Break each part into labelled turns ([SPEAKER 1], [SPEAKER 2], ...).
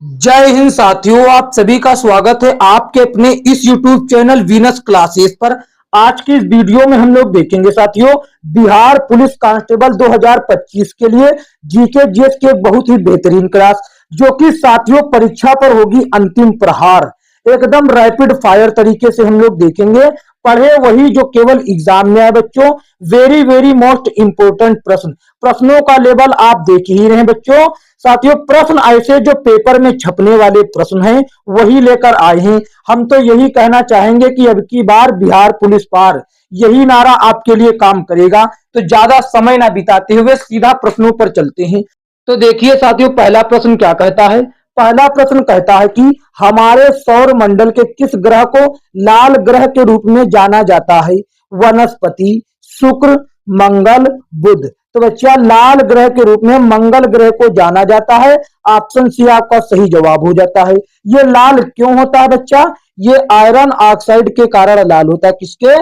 [SPEAKER 1] जय हिंद साथियों, आप सभी का स्वागत है आपके अपने इस YouTube चैनल वीनस क्लासेस पर। आज की इस वीडियो में हम लोग देखेंगे साथियों, बिहार पुलिस कांस्टेबल 2025 के लिए जीके जीएस के बहुत ही बेहतरीन क्लास, जो कि साथियों परीक्षा पर होगी अंतिम प्रहार। एकदम रैपिड फायर तरीके से हम लोग देखेंगे, पढ़े वही जो केवल एग्जाम में आए बच्चों। वेरी वेरी मोस्ट इंपोर्टेंट प्रश्नों का लेवल आप देख ही रहे हैं बच्चों। साथियों प्रश्न ऐसे जो पेपर में छपने वाले प्रश्न हैं वही लेकर आए हैं। हम तो यही कहना चाहेंगे कि अब की बार बिहार पुलिस पार, यही नारा आपके लिए काम करेगा। तो ज्यादा समय ना बिताते हुए सीधा प्रश्नों पर चलते हैं। तो देखिए साथियों, पहला प्रश्न क्या कहता है। पहला प्रश्न कहता है कि हमारे सौर मंडल के किस ग्रह को लाल ग्रह के रूप में जाना जाता है। वनस्पति, शुक्र, मंगल, बुध। तो बच्चा लाल ग्रह के रूप में मंगल ग्रह को जाना जाता है। ऑप्शन सी आपका सही जवाब हो जाता है। ये लाल क्यों होता है बच्चा? ये आयरन ऑक्साइड के कारण लाल होता है। किसके?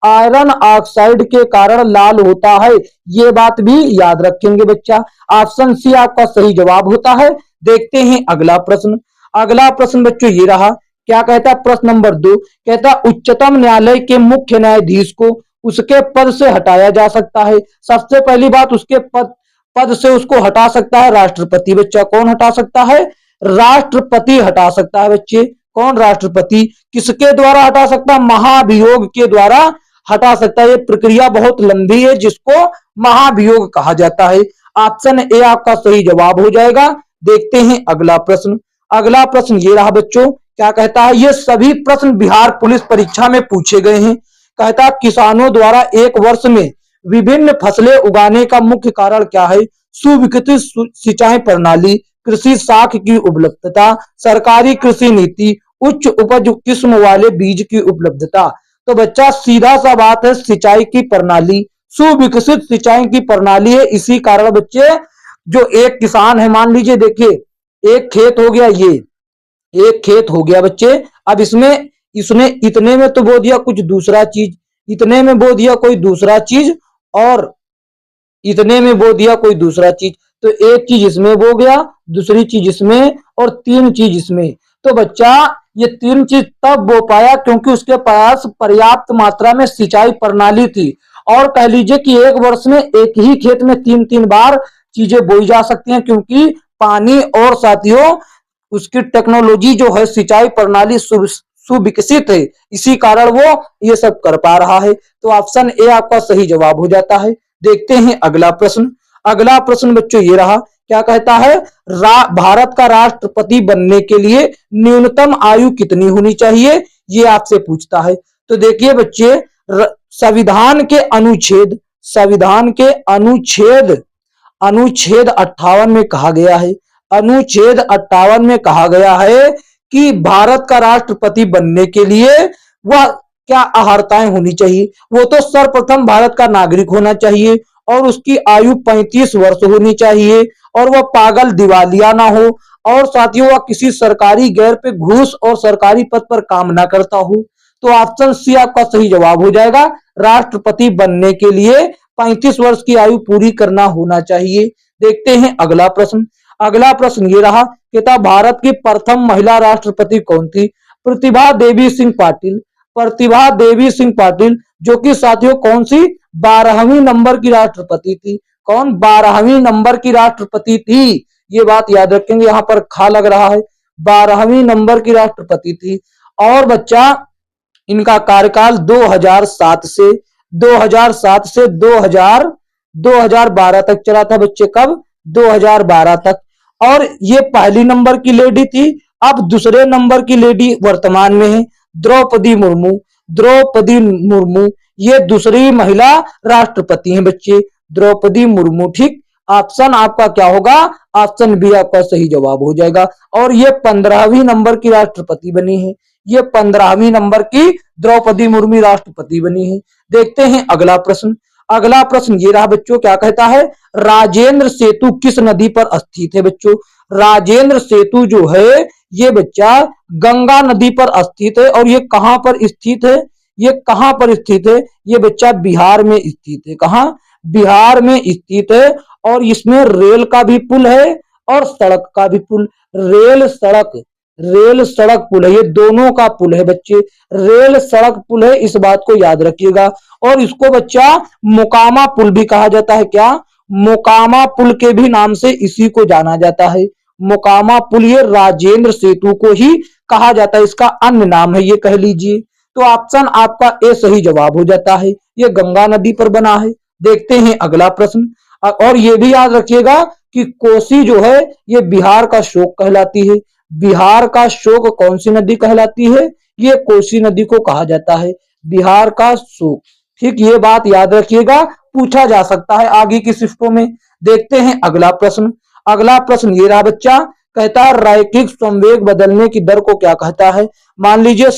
[SPEAKER 1] आयरन ऑक्साइड के कारण लाल होता है। ये बात भी याद रखेंगे बच्चा। ऑप्शन सी आपका सही जवाब होता है। देखते हैं अगला प्रश्न। अगला प्रश्न बच्चों ये रहा। क्या कहता है? प्रश्न नंबर 2 कहता उच्चतम न्यायालय के मुख्य न्यायाधीश को उसके पद से हटाया जा सकता है। सबसे पहली बात, उसके पद से उसको हटा सकता है राष्ट्रपति। बच्चा कौन हटा सकता है? राष्ट्रपति हटा सकता है बच्चे। कौन? राष्ट्रपति। किसके द्वारा हटा सकता है? महाभियोग के द्वारा हटा सकता है। ये प्रक्रिया बहुत लंबी है जिसको महाभियोग कहा जाता है। ऑप्शन ए आपका सही जवाब हो जाएगा। देखते हैं अगला प्रश्न। अगला प्रश्न ये रहा बच्चों। क्या कहता है? ये सभी प्रश्न बिहार पुलिस परीक्षा में पूछे गए हैं। कहता किसानों द्वारा एक वर्ष में विभिन्न फसलें उगाने का मुख्य कारण क्या है। सुविकसित सिंचाई प्रणाली, कृषि साख की उपलब्धता, सरकारी कृषि नीति, उच्च उपज किस्म वाले बीज की उपलब्धता। तो बच्चा सीधा सा बात है, सिंचाई की प्रणाली, सुविकसित सिंचाई की प्रणाली है। इसी कारण बच्चे जो एक किसान है, मान लीजिए देखिए एक खेत हो गया, ये एक खेत हो गया बच्चे। अब इसमें इसने इतने में तो बो दिया कुछ दूसरा चीज, इतने में बो दिया कोई दूसरा चीज, और इतने में बो दिया कोई दूसरा चीज। तो एक चीज इसमें बो गया, दूसरी चीज इसमें, और तीन चीज इसमें। तो बच्चा ये तीन चीज तब बो पाया क्योंकि उसके पास पर्याप्त मात्रा में सिंचाई प्रणाली थी। और कह लीजिए कि एक वर्ष में एक ही खेत में तीन तीन बार चीजें बोई जा सकती हैं, क्योंकि पानी और साथियों उसकी टेक्नोलॉजी जो है, सिंचाई प्रणाली सुविकसित है। इसी कारण वो ये सब कर पा रहा है। तो ऑप्शन ए आपका सही जवाब हो जाता है। देखते हैं अगला प्रश्न। अगला प्रश्न बच्चों ये रहा। क्या कहता है? भारत का राष्ट्रपति बनने के लिए न्यूनतम आयु कितनी होनी चाहिए, ये आपसे पूछता है। तो देखिए बच्चे, संविधान के अनुच्छेद 58 में कहा गया है, अनुच्छेद 58 में कहा गया है कि भारत का राष्ट्रपति बनने के लिए वह क्या अहर्ताएं होनी चाहिए। वो तो सर्वप्रथम भारत का नागरिक होना चाहिए, और उसकी आयु 35 वर्ष होनी चाहिए, और वह पागल दिवालिया ना हो, और साथियों वह किसी सरकारी गैर पे घूस और सरकारी पद पर काम ना करता हो। तो ऑप्शन सी आपका सही जवाब हो जाएगा। राष्ट्रपति बनने के लिए 35 वर्ष की आयु पूरी करना होना चाहिए। देखते हैं अगला प्रश्न। अगला प्रश्न ये रहा। कहता भारत की प्रथम महिला राष्ट्रपति कौन थी? प्रतिभा देवी सिंह पाटिल। प्रतिभा देवी सिंह पाटिल, जो कि साथियों कौन सी? 12वीं नंबर की राष्ट्रपति थी। कौन? 12वीं नंबर की राष्ट्रपति थी। ये बात याद रखेंगे, यहां पर खा लग रहा है। 12वीं नंबर की राष्ट्रपति थी। और बच्चा इनका कार्यकाल 2007 से 2012 तक चला था बच्चे। कब? 2012 तक। और ये पहली नंबर की लेडी थी। अब दूसरे नंबर की लेडी वर्तमान में है द्रौपदी मुर्मू। द्रौपदी मुर्मू ये दूसरी महिला राष्ट्रपति हैं बच्चे, द्रौपदी मुर्मू। ठीक, ऑप्शन आपका क्या होगा? ऑप्शन बी आपका सही जवाब हो जाएगा। और ये 15वीं नंबर की राष्ट्रपति बनी है। ये 15वीं नंबर की द्रौपदी मुर्मू राष्ट्रपति बनी है। देखते हैं अगला प्रश्न। अगला प्रश्न ये रहा बच्चों। क्या कहता है? राजेंद्र सेतु किस नदी पर स्थित है बच्चों? राजेंद्र सेतु जो है ये बच्चा गंगा नदी पर स्थित है। और ये कहां पर स्थित है? ये कहां पर स्थित है? ये बच्चा बिहार में स्थित है। कहां? बिहार में स्थित है। और इसमें रेल का भी पुल है और सड़क का भी पुल। रेल सड़क पुल है, ये दोनों का पुल है बच्चे, रेल सड़क पुल है, इस बात को याद रखिएगा। और इसको बच्चा मोकामा पुल भी कहा जाता है। क्या? मोकामा पुल के भी नाम से इसी को जाना जाता है। मोकामा पुल ये राजेंद्र सेतु को ही कहा जाता है, इसका अन्य नाम है ये कह लीजिए। तो ऑप्शन आपका ए सही जवाब हो जाता है, ये गंगा नदी पर बना है। देखते हैं अगला प्रश्न। और ये भी याद रखिएगा कि कोसी जो है ये बिहार का शोक कहलाती है। बिहार का शोक कौन सी नदी कहलाती है? ये कोसी नदी को कहा जाता है, बिहार का शोक। ठीक, ये बात याद रखिएगा, पूछा जा सकता है आगे की शिफ्टों में। देखते हैं अगला प्रश्न। अगला प्रश्न ये रहा बच्चा, कहता है रैखिक संवेग बदलने की दर को क्या कहता है? मान लीजिए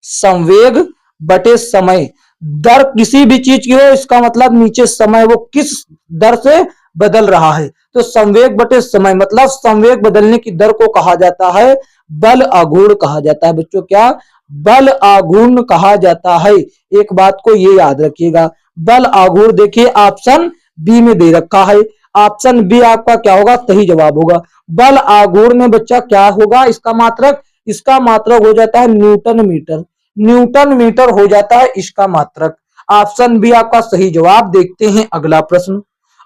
[SPEAKER 1] संवेग बटे समय, दर किसी भी चीज की हो, इसका मतलब नीचे समय वो किस दर से बदल रहा है। तो संवेग बटे समय मतलब संवेग बदलने की दर को कहा जाता है बल आघूर्ण कहा जाता है बच्चों। क्या? बल आघूर्ण कहा जाता है। एक बात को ये याद रखिएगा, बल आघूर्ण देखिए ऑप्शन बी में दे रखा है। ऑप्शन बी आपका क्या होगा? सही जवाब होगा। बल आघूर्ण में बच्चा क्या होगा? इसका मात्रक हो जाता है न्यूटन मीटर। न्यूटन मीटर हो जाता है इसका मात्रक। ऑप्शन बी आपका सही जवाब। देखते हैं अगला प्रश्न।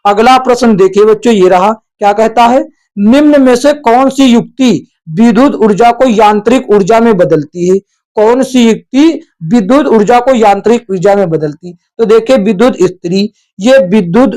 [SPEAKER 1] अगला प्रश्न देखिए बच्चों, ये रहा, क्या कहता है? निम्न में से कौन सी युक्ति विद्युत ऊर्जा को यांत्रिक ऊर्जा में बदलती है? कौन सी युक्ति विद्युत ऊर्जा को यांत्रिक ऊर्जा में बदलती? तो देखिए विद्युत इस्त्री, ये विद्युत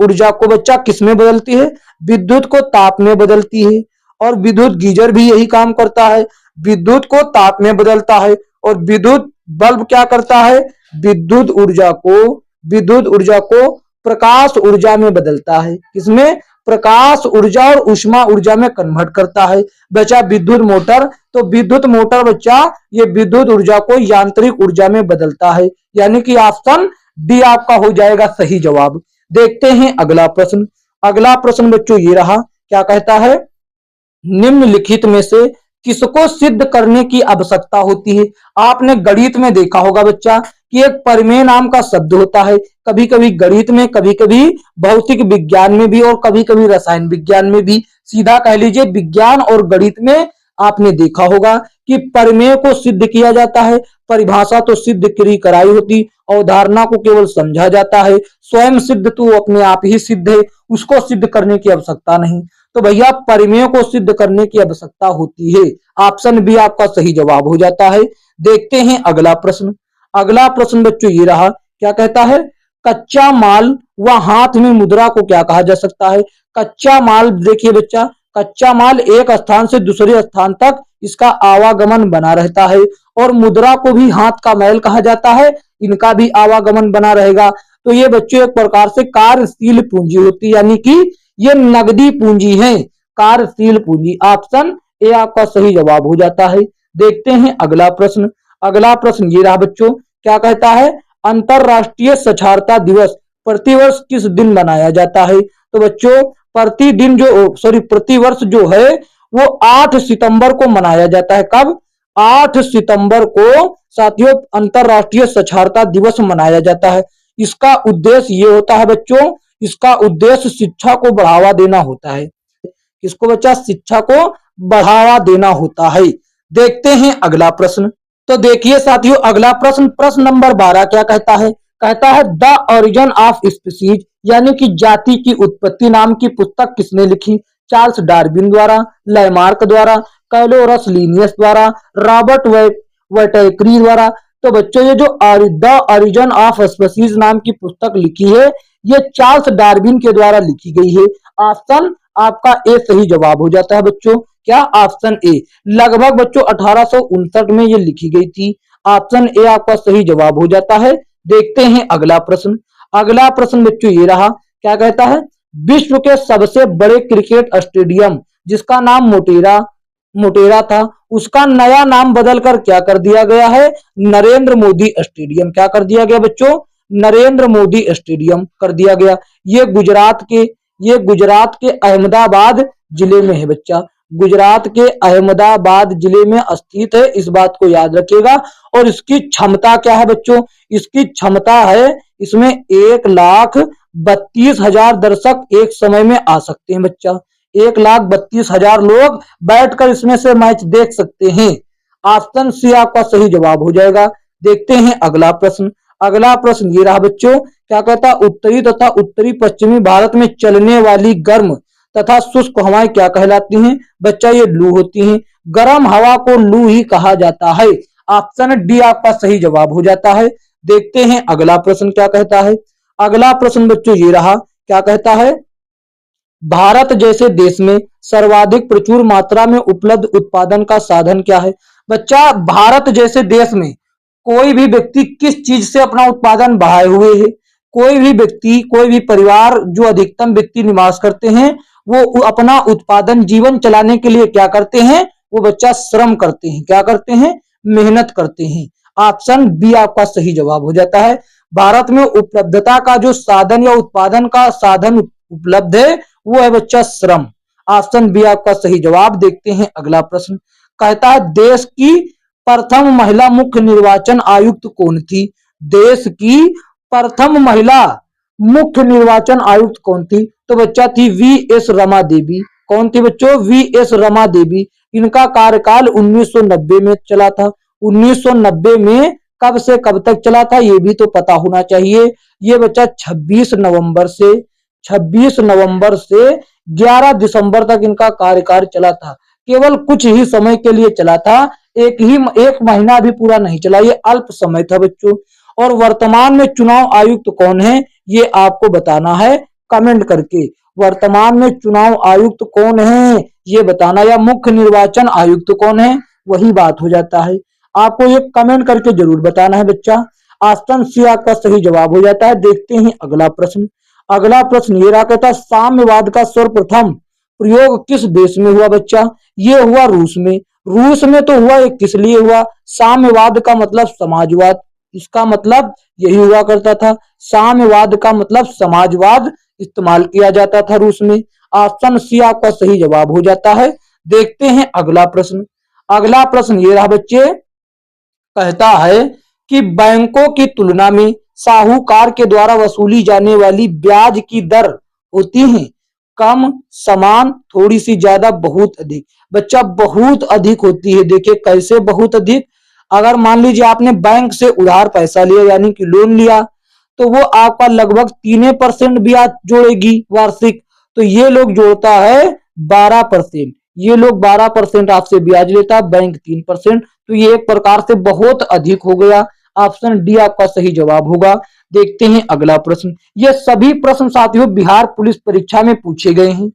[SPEAKER 1] ऊर्जा को बच्चा किस में बदलती है? विद्युत को ताप में बदलती है। और विद्युत गीजर भी यही काम करता है, विद्युत को ताप में बदलता है। और विद्युत बल्ब क्या करता है? विद्युत ऊर्जा को प्रकाश ऊर्जा में बदलता है। किसमें? प्रकाश ऊर्जा और ऊष्मा ऊर्जा में कन्वर्ट करता है। बचा विद्युत मोटर, तो विद्युत मोटर बच्चा ये विद्युत ऊर्जा को यांत्रिक ऊर्जा में बदलता है, यानी कि ऑप्शन डी आपका हो जाएगा सही जवाब। देखते हैं अगला प्रश्न। अगला प्रश्न बच्चों ये रहा, क्या कहता है? निम्नलिखित में से किसको सिद्ध करने की आवश्यकता होती है? आपने गणित में देखा होगा बच्चा कि एक परिमेय नाम का शब्द होता है, कभी कभी गणित में, कभी कभी भौतिक विज्ञान में भी और कभी कभी रसायन विज्ञान में भी। सीधा कह लीजिए विज्ञान और गणित में आपने देखा होगा कि परिमेय को सिद्ध किया जाता है, परिभाषा तो सिद्ध की कराई होती, अवधारणा को केवल समझा जाता है, स्वयं सिद्ध तो अपने आप ही सिद्ध है, उसको सिद्ध करने की आवश्यकता नहीं। तो भैया परिमेय को सिद्ध करने की आवश्यकता होती है। ऑप्शन बी आपका सही जवाब हो जाता है। देखते हैं अगला प्रश्न। अगला प्रश्न बच्चों ये रहा, क्या कहता है? कच्चा माल व हाथ में मुद्रा को क्या कहा जा सकता है? कच्चा माल देखिए बच्चा, कच्चा माल एक स्थान से दूसरे स्थान तक इसका आवागमन बना रहता है। और मुद्रा को भी हाथ का मैल कहा जाता है, इनका भी आवागमन बना रहेगा। तो ये बच्चों एक प्रकार से कार्यशील पूंजी होती है, यानी कि ये नगदी पूंजी है, कार्यशील पूंजी। ऑप्शन ए आपका सही जवाब हो जाता है। देखते हैं अगला प्रश्न। अगला प्रश्न ये रहा बच्चों, क्या कहता है? अंतरराष्ट्रीय साक्षरता दिवस प्रतिवर्ष किस दिन मनाया जाता है? तो बच्चों प्रतिवर्ष जो है वो 8 सितंबर को मनाया जाता है। कब? 8 सितंबर को साथियों अंतरराष्ट्रीय साक्षरता दिवस मनाया जाता है। इसका उद्देश्य ये होता है बच्चों, इसका उद्देश्य शिक्षा को बढ़ावा देना होता है। इसको बच्चा शिक्षा को बढ़ावा देना होता है। देखते हैं अगला प्रश्न। तो देखिए साथियों अगला प्रश्न, प्रश्न नंबर 12 क्या कहता है? कहता है द ओरिजिन ऑफ स्पीसीज यानी कि जाति की उत्पत्ति नाम की पुस्तक किसने लिखी? चार्ल्स डार्विन द्वारा, लैमार्क द्वारा, कैलोरस लीनियस द्वारा, रॉबर्ट वेटेक्री द्वारा। तो बच्चों ये जो द ओरिजिन ऑफ स्पीसीज नाम की पुस्तक लिखी है ये चार्ल्स डार्विन के द्वारा लिखी गई है। ऑप्शन आपका ए सही जवाब हो जाता है बच्चों। क्या? Option A. लगभग बच्चों 1859 में ये लिखी गई थी। ऑप्शन ए आपका सही जवाब हो जाता है। देखते हैं अगला प्रश्न। अगला प्रश्न बच्चों ये रहा, क्या कहता है? विश्व के सबसे बड़े क्रिकेट स्टेडियम जिसका नाम मोटेरा था, उसका नया नाम बदलकर क्या कर दिया गया है? नरेंद्र मोदी स्टेडियम। क्या कर दिया गया बच्चों? नरेंद्र मोदी स्टेडियम कर दिया गया। ये गुजरात के अहमदाबाद जिले में है बच्चा, गुजरात के अहमदाबाद जिले में स्थित है, इस बात को याद रखिएगा। और इसकी क्षमता क्या है बच्चों? इसकी क्षमता है, इसमें 1 लाख 32,000 दर्शक एक समय में आ सकते हैं बच्चा। 1,32,000 लोग बैठकर इसमें से मैच देख सकते हैं। ऑप्शन सी आपका सही जवाब हो जाएगा। देखते हैं अगला प्रश्न। अगला प्रश्न ये रहा बच्चों, क्या कहता है, उत्तरी तथा उत्तरी पश्चिमी भारत में चलने वाली गर्म तथा शुष्क हवाएं क्या कहलाती हैं? बच्चा ये लू होती हैं। गर्म हवा को लू ही कहा जाता है। ऑप्शन डी आपका सही जवाब हो जाता है। देखते हैं अगला प्रश्न क्या कहता है। अगला प्रश्न बच्चों ये रहा, क्या कहता है, भारत जैसे देश में सर्वाधिक प्रचुर मात्रा में उपलब्ध उत्पादन का साधन क्या है? बच्चा भारत जैसे देश में कोई भी व्यक्ति किस चीज से अपना उत्पादन बढ़ाए हुए है? कोई भी व्यक्ति, कोई भी परिवार जो अधिकतम व्यक्ति निवास करते हैं, वो अपना उत्पादन जीवन चलाने के लिए क्या करते हैं? वो बच्चा श्रम करते हैं। क्या करते हैं? मेहनत करते हैं। ऑप्शन बी आपका सही जवाब हो जाता है। भारत में उपलब्धता का जो साधन या उत्पादन का साधन उपलब्ध है वो है बच्चा श्रम। ऑप्शन बी आपका सही जवाब। देखते हैं अगला प्रश्न। कहता है देश की प्रथम महिला मुख्य निर्वाचन आयुक्त कौन थी? देश की प्रथम महिला मुख्य निर्वाचन आयुक्त कौन थी? तो बच्चा थी वी.एस. रमा देवी। कौन थी बच्चों? वी.एस. रमा देवी। इनका कार्यकाल 1990 में चला था। 1990 में कब से कब तक चला था ये भी तो पता होना चाहिए। ये बच्चा 26 नवंबर से 11 दिसंबर तक इनका कार्यकाल चला था। केवल कुछ ही समय के लिए चला था। एक महीना भी पूरा नहीं चला। ये अल्प समय था बच्चों। और वर्तमान में चुनाव आयुक्त कौन है ये आपको बताना है कमेंट करके। वर्तमान में चुनाव आयुक्त कौन है ये बताना, या मुख्य निर्वाचन आयुक्त कौन है वही बात हो जाता है। आपको ये कमेंट करके जरूर बताना है बच्चा। ऑप्शन सी आपका सही जवाब हो जाता है। देखते हैं अगला प्रश्न। अगला प्रश्न ये रहा, कहता है साम्यवाद का सर्वप्रथम प्रयोग किस देश में हुआ? बच्चा ये हुआ रूस में। रूस में तो हुआ, ये किस लिए हुआ? साम्यवाद का मतलब समाजवाद, इसका मतलब यही हुआ करता था। साम्यवाद का मतलब समाजवाद इस्तेमाल किया जाता था रूस में। ऑप्शन सी आपका सही जवाब हो जाता है। देखते हैं अगला प्रश्न। अगला प्रश्न ये रहा बच्चे, कहता है कि बैंकों की तुलना में साहूकार के द्वारा वसूली जाने वाली ब्याज की दर होती है कम, समान, थोड़ी सी ज्यादा, बहुत अधिक? बच्चा बहुत अधिक होती है। देखिए कैसे बहुत अधिक। अगर मान लीजिए आपने बैंक से उधार पैसा लिया यानी कि लोन लिया, तो वो आपका लगभग 3% ब्याज जोड़ेगी वार्षिक। तो ये लोग जोड़ता है 12%। ये लोग 12% आपसे ब्याज लेता है, बैंक 3%। तो ये एक प्रकार से बहुत अधिक हो गया। ऑप्शन डी आपका सही जवाब होगा। देखते हैं अगला प्रश्न। ये सभी प्रश्न साथियों बिहार पुलिस परीक्षा में पूछे गए हैं।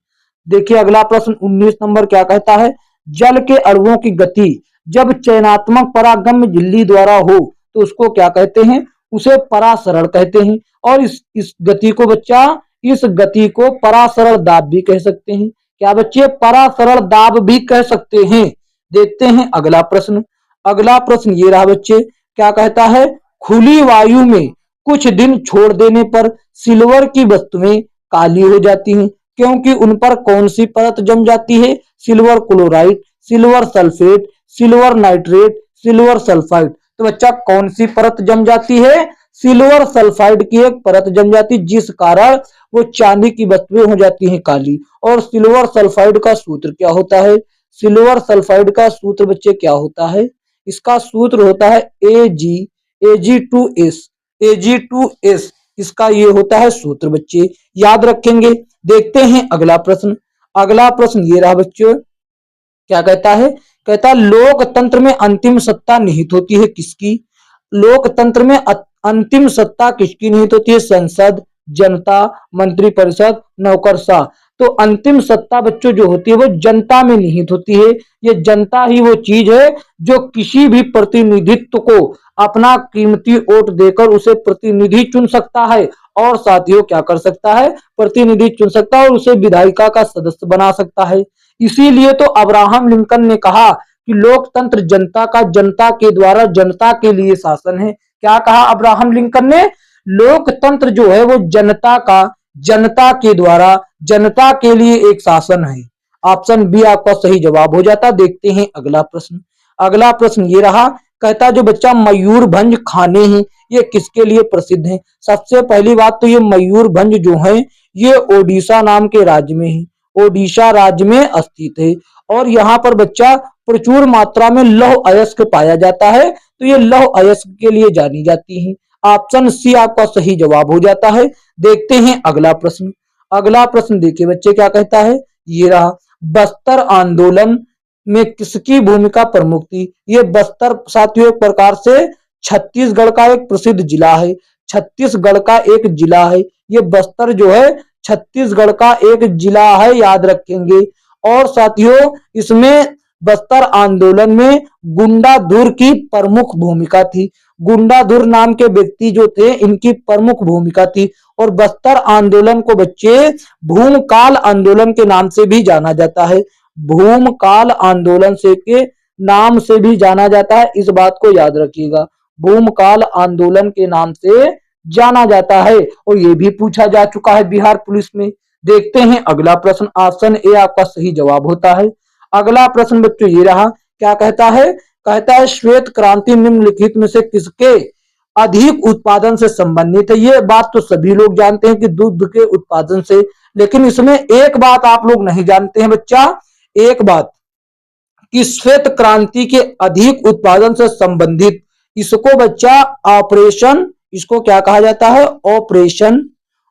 [SPEAKER 1] देखिए अगला प्रश्न 19 नंबर क्या कहता है, जल के अणुओं की गति जब चयनात्मक परागम्य झिल्ली द्वारा हो तो उसको क्या कहते हैं? उसे परासरण कहते हैं। और इस गति को बच्चा, इस गति को परासरण दाब भी कह सकते हैं। क्या बच्चे? परासरण दाब भी कह सकते हैं। देखते हैं अगला प्रश्न। अगला प्रश्न ये रहा बच्चे, क्या कहता है, खुली वायु में कुछ दिन छोड़ देने पर सिल्वर की वस्तुएं काली हो जाती हैं क्योंकि उन पर कौन सी परत जम जाती है? Silver chloride, silver sulphate, silver nitrate, silver sulphide. तो बच्चा कौन सी परत जम जाती है? सिल्वर सल्फाइड की एक परत जम जाती, जिस कारण वो चांदी की वस्तुएं हो जाती हैं काली। और सिल्वर सल्फाइड का सूत्र क्या होता है? सिल्वर सल्फाइड का सूत्र बच्चे क्या होता है? इसका सूत्र होता है Ag2S। Ag2S इसका ये होता है सूत्र बच्चे, याद रखेंगे। देखते हैं अगला प्रश्न। अगला प्रश्न ये रहा बच्चों, क्या कहता है, कहता है लोकतंत्र में अंतिम सत्ता निहित होती है किसकी? लोकतंत्र में अंतिम सत्ता किसकी निहित होती है? संसद, जनता, मंत्रिपरिषद, नौकरशाह। तो अंतिम सत्ता बच्चों जो होती है वो जनता में निहित होती है। ये जनता ही वो चीज है जो किसी भी प्रतिनिधित्व को अपना कीमती वोट देकर उसे प्रतिनिधि चुन सकता है। और साथियों क्या कर सकता है? प्रतिनिधि चुन सकता है और उसे विधायिका का सदस्य बना सकता है। इसीलिए तो अब्राहम लिंकन ने कहा कि लोकतंत्र जनता का, जनता के द्वारा जनता के लिए शासन है। क्या कहा अब्राहम लिंकन ने? लोकतंत्र जो है वो जनता का, जनता के द्वारा जनता के लिए एक शासन है। ऑप्शन बी आपका सही जवाब हो जाता। देखते हैं अगला प्रश्न। अगला प्रश्न ये रहा, कहता है जो बच्चा मयूरभंज खाने हैं ये किसके लिए प्रसिद्ध हैं। सबसे पहली बात तो ये मयूरभंज जो है ये ओडिशा नाम के राज्य में है, ओडिशा राज्य में स्थित है। और यहाँ पर बच्चा प्रचुर मात्रा में लौह अयस्क पाया जाता है, तो ये लौह अयस्क के लिए जानी जाती है। ऑप्शन सी आपका सही जवाब हो जाता है। देखते हैं अगला प्रश्न। अगला प्रश्न देखिए बच्चे क्या कहता है, ये रहा, बस्तर आंदोलन में किसकी भूमिका प्रमुख थी। ये बस्तर साथियों एक प्रकार से छत्तीसगढ़ का एक प्रसिद्ध जिला है, छत्तीसगढ़ का एक जिला है ये बस्तर जो है, छत्तीसगढ़ का एक जिला है, याद रखेंगे। और साथियों इसमें बस्तर आंदोलन में गुंडाधुर की प्रमुख भूमिका थी, गुंडाधुर नाम के व्यक्ति जो थे इनकी प्रमुख भूमिका थी। और बस्तर आंदोलन को बच्चे भूमकाल आंदोलन के नाम से भी जाना जाता है, भूमकाल आंदोलन से के नाम से भी जाना जाता है, इस बात को याद रखिएगा, भूमकाल आंदोलन के नाम से जाना जाता है। और ये भी पूछा जा चुका है बिहार पुलिस में। देखते हैं अगला प्रश्न, ऑप्शन ए आपका सही जवाब होता है। अगला प्रश्न बच्चों ये रहा, क्या कहता है, कहता है श्वेत क्रांति निम्नलिखित में से किसके अधिक उत्पादन से संबंधित है। ये बात तो सभी लोग जानते हैं कि दूध के उत्पादन से, लेकिन इसमें एक बात आप लोग नहीं जानते हैं बच्चा, एक बात कि श्वेत क्रांति के अधिक उत्पादन से संबंधित इसको बच्चा ऑपरेशन, इसको क्या कहा जाता है, ऑपरेशन,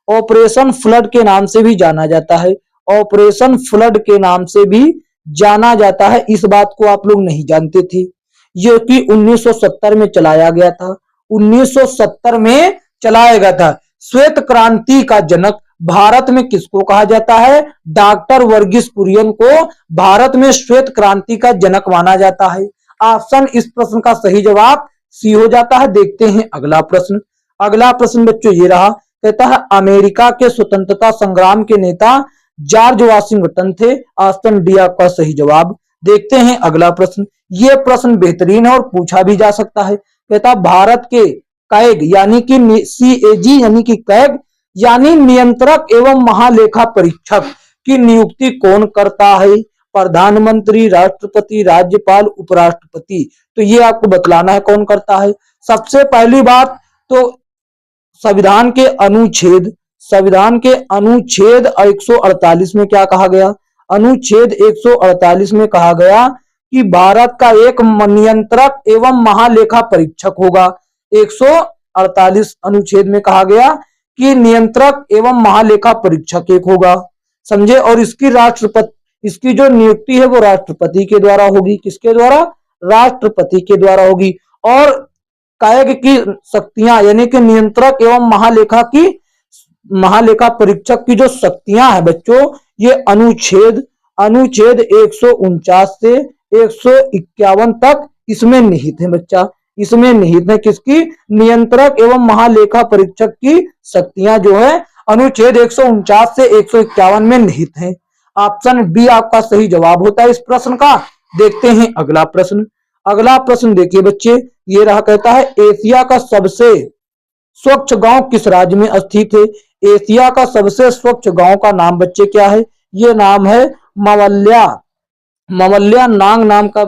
[SPEAKER 1] ऑपरेशन फ्लड के नाम से भी जाना जाता है, ऑपरेशन फ्लड के नाम से भी जाना जाता है। इस बात को आप लोग नहीं जानते थे, ये कि 1970 में चलाया गया था, 1970 में चलाया गया था। श्वेत क्रांति का जनक भारत में किसको कहा जाता है, डॉक्टर वर्गीस कुरियन को भारत में श्वेत क्रांति का जनक माना जाता है। ऑप्शन इस प्रश्न का सही जवाब सी हो जाता है। देखते हैं अगला प्रश्न। अगला प्रश्न बच्चों ये रहा, कहता है अमेरिका के स्वतंत्रता संग्राम के नेता जॉर्ज वाशिंगटन थे। ऑप्शन डी आपका सही जवाब। देखते हैं अगला प्रश्न, ये प्रश्न बेहतरीन है और पूछा भी जा सकता है। कहता भारत के कैग यानी कि CAG यानी कि कैग यानी नियंत्रक एवं महालेखा परीक्षक की नियुक्ति कौन करता है, प्रधानमंत्री, राष्ट्रपति, राज्यपाल, उपराष्ट्रपति। तो ये आपको बतलाना है कौन करता है। सबसे पहली बात तो संविधान के अनुच्छेद 148 में क्या कहा गया, अनुच्छेद 148 में कहा गया कि भारत का एक नियंत्रक एवं महालेखा परीक्षक होगा। 148 अनुच्छेद में कहा गया कि नियंत्रक एवं महालेखा परीक्षक एक होगा, समझे। और इसकी जो नियुक्ति है वो राष्ट्रपति के द्वारा होगी, किसके द्वारा, राष्ट्रपति के द्वारा होगी। और कैग की शक्तियां यानी कि नियंत्रक एवं महालेखा परीक्षक की जो शक्तियां हैं बच्चों, ये अनुच्छेद 149 से 151 तक इसमें निहित है बच्चा, इसमें निहित है। किसकी, नियंत्रक एवं महालेखा परीक्षक की शक्तियां जो है अनुच्छेद 149 से 151 में निहित है। ऑप्शन बी आपका सही जवाब होता है इस प्रश्न का। देखते हैं अगला प्रश्न। अगला प्रश्न देखिए बच्चे, ये रहा, कहता है एशिया का सबसे स्वच्छ गांव किस राज्य में स्थित है। एशिया का सबसे स्वच्छ गांव का नाम बच्चे क्या है, ये नाम है मवल्या, मवल्या नांग नाम का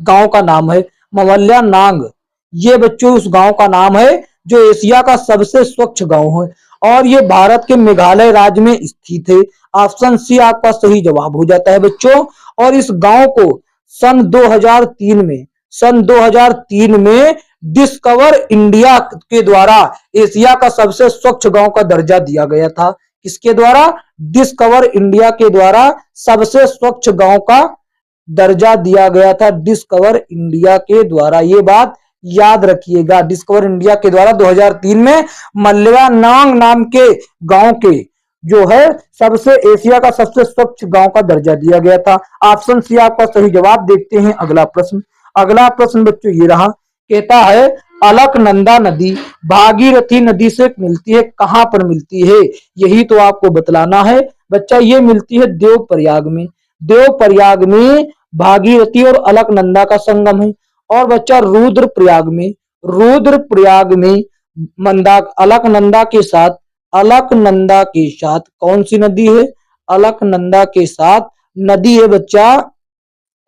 [SPEAKER 1] गांव का नाम है, मवल्या नांग। ये बच्चों उस गांव का नाम है जो एशिया का सबसे स्वच्छ गांव है और ये भारत के मेघालय राज्य में स्थित है। ऑप्शन सी आपका सही जवाब हो जाता है बच्चों। और इस गांव को सन 2003 में डिस्कवर इंडिया के द्वारा एशिया का सबसे स्वच्छ गांव का दर्जा दिया गया था। किसके द्वारा, डिस्कवर इंडिया के द्वारा सबसे स्वच्छ गांव का दर्जा दिया गया था, डिस्कवर इंडिया के द्वारा। ये बात याद रखिएगा, डिस्कवर इंडिया के द्वारा 2003 में मल्ल्या नांग नाम के गांव के जो है सबसे एशिया का सबसे स्वच्छ गांव का दर्जा दिया गया था। ऑप्शन सी आपका सही जवाब। देखते हैं अगला प्रश्न। अगला प्रश्न बच्चों ये रहा, कहता है अलकनंदा नदी भागीरथी नदी से मिलती है, कहां पर मिलती है, यही तो आपको बतलाना है बच्चा। ये मिलती है देवप्रयाग में, देवप्रयाग में भागीरथी और अलकनंदा का संगम है। और बच्चा रुद्रप्रयाग में अलकनंदा के साथ कौन सी नदी है, अलकनंदा के साथ नदी है बच्चा,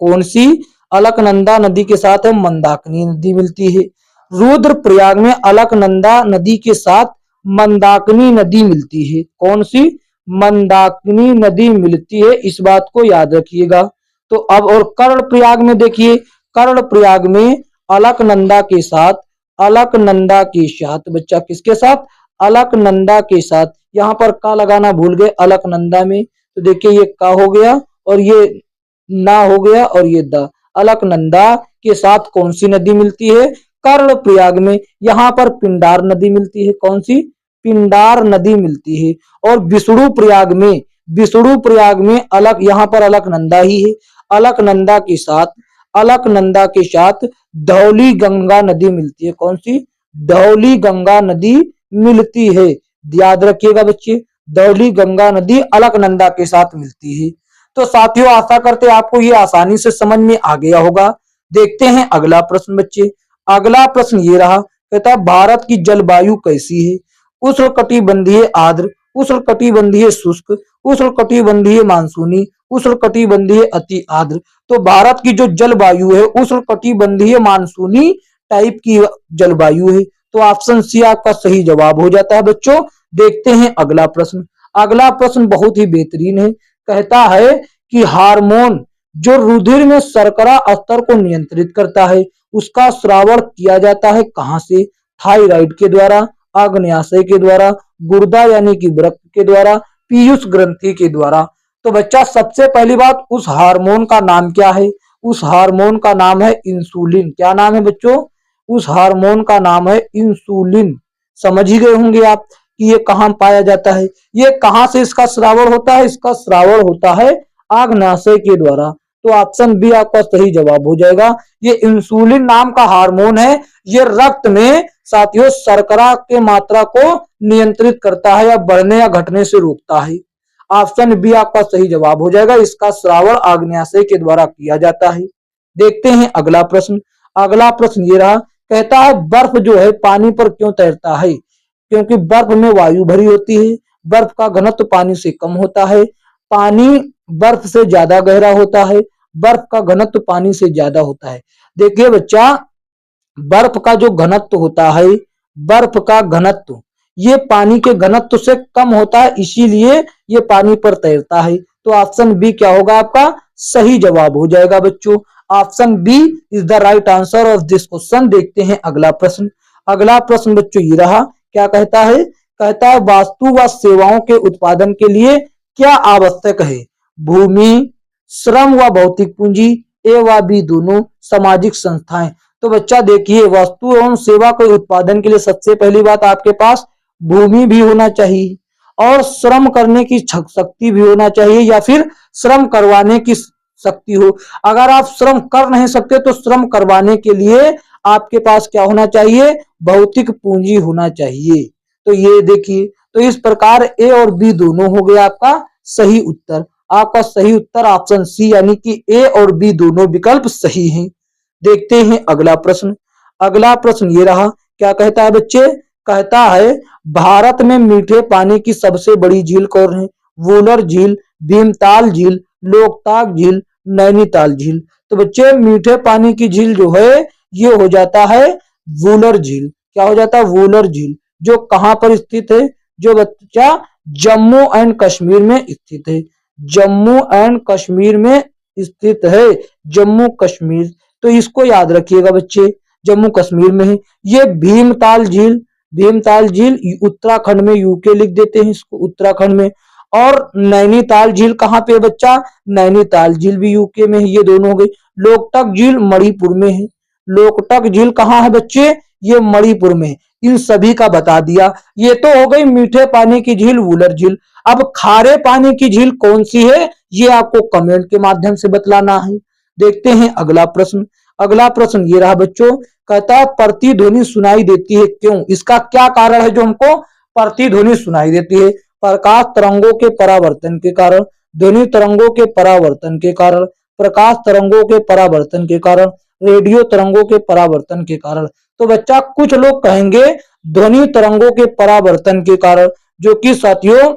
[SPEAKER 1] कौन सी, अलकनंदा नदी के साथ मंदाकिनी नदी मिलती है। रुद्रप्रयाग में अलकनंदा नदी के साथ मंदाकिनी नदी मिलती है। कौन सी? मंदाकिनी नदी मिलती है, इस बात को याद रखिएगा। तो अब और कर्णप्रयाग में देखिए, कर्णप्रयाग में अलकनंदा के साथ बच्चा किसके साथ? अलकनंदा के साथ। यहाँ पर का लगाना भूल गए अलकनंदा में, तो देखिए ये का हो गया और ये ना हो गया और ये दा। अलकनंदा के साथ कौन सी नदी मिलती है? कर्णप्रयाग में। यहाँ पर पिंडार नदी मिलती है। कौन सी? पिंडार नदी मिलती है। और विष्णु प्रयाग में यहाँ पर अलकनंदा ही है। अलकनंदा के साथ धौली गंगा नदी मिलती है। कौन सी? धौली गंगा नदी मिलती है। याद रखिएगा बच्चे, धौली गंगा नदी अलकनंदा के साथ मिलती है। तो साथियों आशा करते आपको ये आसानी से समझ में आ गया होगा। देखते हैं अगला प्रश्न बच्चे। अगला प्रश्न ये रहा, कहता है भारत की जलवायु कैसी है? उष्णकटिबंधीय आर्द्र, उष्णकटिबंधीय शुष्क, उष्णकटिबंधीय मानसूनी, उष्णकटिबंधीय अति आर्द्र। तो भारत की जो जलवायु है उष्णकटिबंधीय मानसूनी टाइप की जलवायु है। तो ऑप्शन सी आपका सही जवाब हो जाता है बच्चों। देखते हैं अगला प्रश्न। अगला प्रश्न बहुत ही बेहतरीन है। कहता है कि हार्मोन जो रुधिर में शर्करा स्तर को नियंत्रित करता है उसका स्रावण किया जाता है कहां से? थायराइड के द्वारा, आग्नेयाशय के द्वारा, गुर्दा यानी कि वृक्क के द्वारा, पीयूष ग्रंथि के द्वारा। तो बच्चा सबसे पहली बात, उस हार्मोन का नाम क्या है? उस हार्मोन का नाम है इंसुलिन। क्या नाम है बच्चों? उस हार्मोन का नाम है इंसुलिन। समझ ही गए होंगे आप कि ये कहाँ पाया जाता है। ये कहां से इसका स्रावण होता है? इसका स्रावण होता है आग्नेयाशय के द्वारा। तो ऑप्शन बी आपका सही जवाब हो जाएगा। ये इंसुलिन नाम का हार्मोन है, ये रक्त में साथियों शर्करा के मात्रा को नियंत्रित करता है या बढ़ने या घटने से रोकता है। ऑप्शन बी आपका सही जवाब हो जाएगा। इसका स्रावण आग्नेयाशय के द्वारा किया जाता है। देखते हैं अगला प्रश्न। अगला प्रश्न ये रहा, कहता है बर्फ जो है पानी पर क्यों तैरता है? क्योंकि बर्फ में वायु भरी होती है, बर्फ का घनत्व पानी से कम होता है, पानी बर्फ से ज्यादा गहरा होता है, बर्फ का घनत्व पानी से ज्यादा होता है। देखिए बच्चा, बर्फ का जो घनत्व होता है, बर्फ का घनत्व ये पानी के घनत्व से कम होता है, इसीलिए ये पानी पर तैरता है। तो ऑप्शन बी क्या होगा आपका? सही जवाब हो जाएगा बच्चों। Option B is the right answer of this question. देखते हैं अगला प्रश्न। अगला प्रश्न बच्चों ये रहा, क्या कहता है? कहता है वस्तु व सेवाओं के उत्पादन के लिए क्या आवश्यक है? भूमि, श्रम व भौतिक पूंजी, ए व बी दोनों, सामाजिक संस्थाएं। तो बच्चा देखिए, वस्तु एवं सेवा के उत्पादन के लिए सबसे पहली बात आपके पास भूमि भी होना चाहिए और श्रम करने की शक्ति भी होना चाहिए, या फिर श्रम करवाने की शक्ति हो। अगर आप श्रम कर नहीं सकते तो श्रम करवाने के लिए आपके पास क्या होना चाहिए? भौतिक पूंजी होना चाहिए। तो ये देखिए, तो इस प्रकार ए और बी दोनों हो गया आपका सही उत्तर। आपका सही उत्तर ऑप्शन सी यानी कि ए और बी दोनों विकल्प सही हैं। देखते हैं अगला प्रश्न। अगला प्रश्न ये रहा, क्या कहता है बच्चे? कहता है भारत में मीठे पानी की सबसे बड़ी झील कौन है? वूलर झील, भीमताल झील, लोकताक झील, नैनीताल झील। तो बच्चे मीठे पानी की झील जो है ये हो जाता है वूलर झील। क्या हो जाता है? वूलर झील। जो कहां पर स्थित है? जो बच्चा जम्मू एंड कश्मीर में स्थित है। जम्मू एंड कश्मीर में स्थित है, जम्मू कश्मीर। तो इसको याद रखिएगा बच्चे, जम्मू कश्मीर में है। ये भीमताल झील, भीमताल झील उत्तराखंड में, यूके लिख देते हैं इसको उत्तराखंड में। और नैनीताल झील कहाँ पे है बच्चा? नैनीताल झील भी यूके में है। ये दोनों हो गई। लोकटक झील मणिपुर में है। लोकटक झील कहाँ है बच्चे? ये मणिपुर में। इन सभी का बता दिया। ये तो हो गई मीठे पानी की झील वूलर झील। अब खारे पानी की झील कौन सी है ये आपको कमेंट के माध्यम से बतलाना है। देखते हैं अगला प्रश्न। अगला प्रश्न ये रहा बच्चों, कहता है प्रतिध्वनि सुनाई देती है क्यों? इसका क्या कारण है जो हमको प्रतिध्वनि सुनाई देती है? प्रकाश तरंगों के परावर्तन के कारण, ध्वनि तरंगों के परावर्तन के कारण, प्रकाश तरंगों के परावर्तन के कारण, रेडियो तरंगों के परावर्तन के कारण। तो बच्चा कुछ लोग कहेंगे ध्वनि तरंगों के परावर्तन के कारण, जो कि साथियों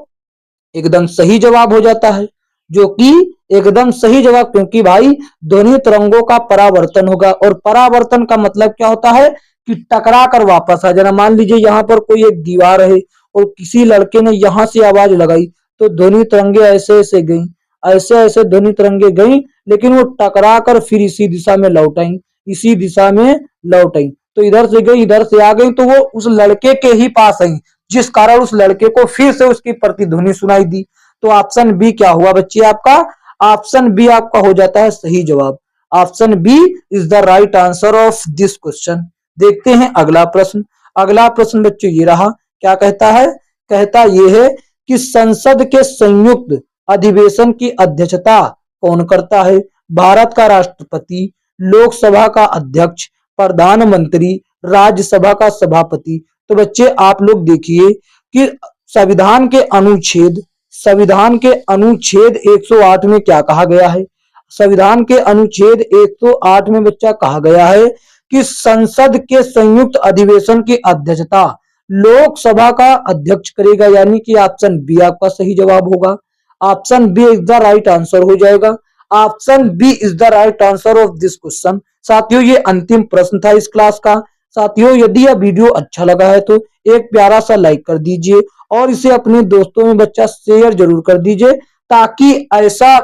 [SPEAKER 1] एकदम सही जवाब हो जाता है। जो कि एकदम सही जवाब, क्योंकि भाई ध्वनि तरंगों का परावर्तन होगा। और परावर्तन का मतलब क्या होता है कि टकरा कर वापस आ जाना। मान लीजिए यहाँ पर कोई एक दीवार है और किसी लड़के ने यहाँ से आवाज लगाई, तो ध्वनि तरंगे ऐसे ऐसे गई, ऐसे ऐसे ध्वनि तरंगे गई, लेकिन वो टकरा कर फिर इसी दिशा में लौट आई, इसी दिशा में लौट आई। तो इधर से गई, इधर से आ गई, तो वो उस लड़के के ही पास आई, जिस कारण उस लड़के को फिर से उसकी प्रतिध्वनि सुनाई दी। तो ऑप्शन बी क्या हुआ बच्चे आपका? ऑप्शन बी आपका हो जाता है सही जवाब। Option B is the right answer of this question. देखते हैं अगला प्रश्न। अगला प्रश्न बच्चों ये रहा, क्या कहता है? कहता यह है कि संसद के संयुक्त अधिवेशन की अध्यक्षता कौन करता है? भारत का राष्ट्रपति, लोकसभा का अध्यक्ष, प्रधानमंत्री, राज्यसभा का सभापति। तो बच्चे आप लोग देखिए कि संविधान के अनुच्छेद 108 में क्या कहा गया है? संविधान के अनुच्छेद 108 में बच्चा कहा गया है कि संसद के संयुक्त अधिवेशन की अध्यक्षता लोकसभा का अध्यक्ष करेगा, यानी कि ऑप्शन बी आपका सही जवाब होगा। Option B is the right answer हो जाएगा। Option B is the right answer of this question. साथियों ये अंतिम प्रश्न था इस क्लास का। साथियों यदि यह वीडियो अच्छा लगा है तो एक प्यारा सा लाइक कर दीजिए और इसे अपने दोस्तों में बच्चा शेयर जरूर कर दीजिए, ताकि ऐसा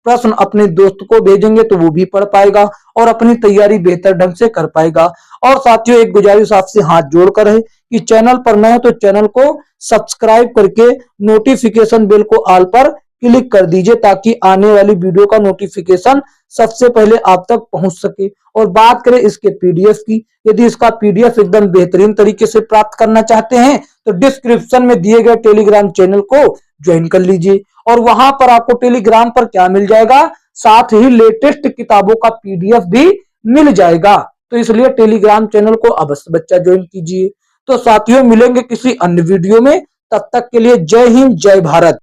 [SPEAKER 1] प्रश्न अपने दोस्त को भेजेंगे तो वो भी पढ़ पाएगा और अपनी तैयारी बेहतर ढंग से कर पाएगा। और साथियों एक गुजारिश आपसे हाथ जोड़कर है कि चैनल पर नए तो चैनल को सब्सक्राइब करके नोटिफिकेशन बेल को ऑल पर क्लिक कर दीजिए, ताकि आने वाली वीडियो का नोटिफिकेशन सबसे पहले आप तक पहुंच सके। और बात करें इसके पीडीएफ की, यदि इसका पीडीएफ एकदम बेहतरीन तरीके से प्राप्त करना चाहते हैं तो डिस्क्रिप्शन में दिए गए टेलीग्राम चैनल को ज्वाइन कर लीजिए। और वहां पर आपको टेलीग्राम पर क्या मिल जाएगा? साथ ही लेटेस्ट किताबों का पीडीएफ भी मिल जाएगा। तो इसलिए टेलीग्राम चैनल को अवश्य बच्चा ज्वाइन कीजिए। तो साथियों मिलेंगे किसी अन्य वीडियो में, तब तक के लिए जय हिंद जय भारत।